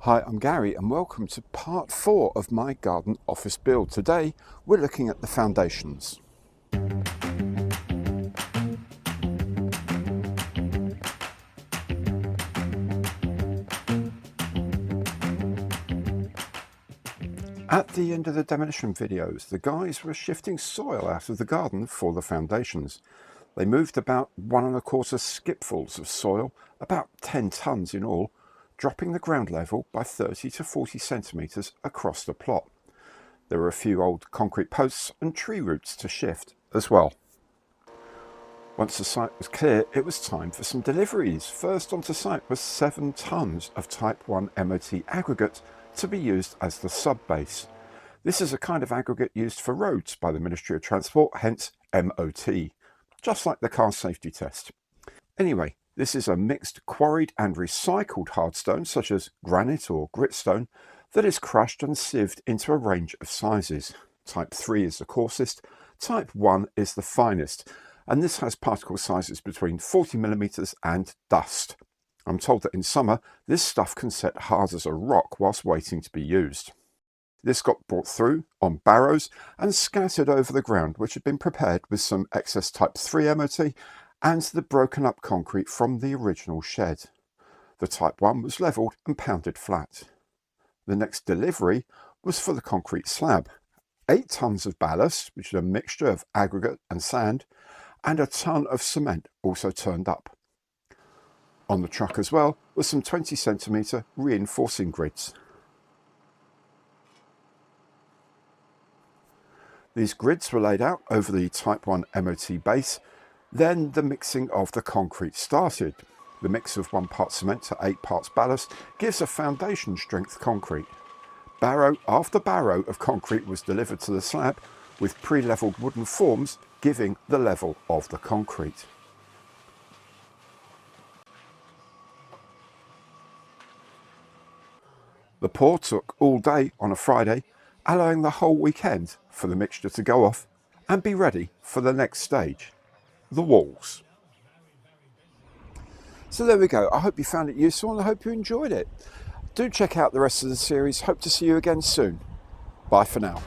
Hi, I'm Gary and welcome to part 4 of my garden office build. Today we're looking at the foundations. At the end of the demolition videos, the guys were shifting soil out of the garden for the foundations. They moved about 1¼ skipfuls of soil, about 10 tons in all, dropping the ground level by 30 to 40 centimetres across the plot. There were a few old concrete posts and tree roots to shift as well. Once the site was clear, it was time for some deliveries. First onto site was 7 tons of Type 1 MOT aggregate to be used as the sub-base. This is a kind of aggregate used for roads by the Ministry of Transport, hence MOT, just like the car safety test. Anyway, this is a mixed quarried and recycled hardstone, such as granite or gritstone, that is crushed and sieved into a range of sizes. Type 3 is the coarsest, Type 1 is the finest, and this has particle sizes between 40mm and dust. I'm told that in summer, this stuff can set hard as a rock whilst waiting to be used. This got brought through on barrows and scattered over the ground, which had been prepared with some excess Type 3 MOT and the broken up concrete from the original shed. The Type 1 was levelled and pounded flat. The next delivery was for the concrete slab. 8 tons of ballast, which is a mixture of aggregate and sand, and a ton of cement also turned up. On the truck as well were some 20cm reinforcing grids. These grids were laid out over the Type 1 MOT base. Then the mixing of the concrete started. The mix of 1 part cement to 8 parts ballast gives a foundation strength concrete. Barrow after barrow of concrete was delivered to the slab, with pre-levelled wooden forms giving the level of the concrete. The pour took all day on a Friday, allowing the whole weekend for the mixture to go off and be ready for the next stage, the walls. So there we go. I hope you found it useful and I hope you enjoyed it. Do check out the rest of the series. Hope to see you again soon. Bye for now.